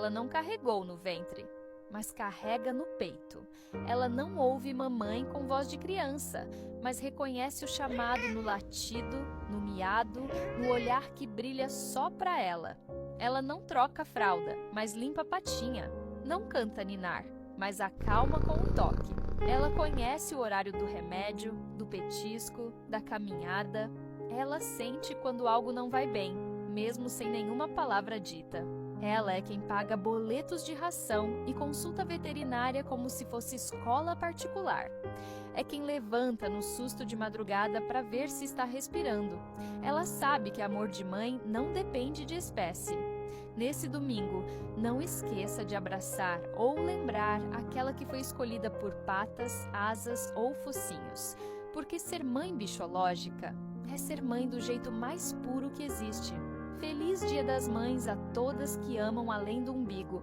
ela não carregou no ventre, mas carrega no peito. Ela não ouve mamãe com voz de criança, mas reconhece o chamado no latido, no miado, no olhar que brilha só para ela. Ela não troca a fralda, mas limpa a patinha. Não canta ninar, mas acalma com um toque. Ela conhece o horário do remédio, do petisco, da caminhada. Ela sente quando algo não vai bem, mesmo sem nenhuma palavra dita. Ela é quem paga boletos de ração e consulta veterinária como se fosse escola particular. É quem levanta no susto de madrugada para ver se está respirando. Ela sabe que amor de mãe não depende de espécie. Nesse domingo, não esqueça de abraçar ou lembrar aquela que foi escolhida por patas, asas ou focinhos, porque ser mãe bichológica é ser mãe do jeito mais puro que existe. Feliz Dia das Mães a todas que amam além do umbigo.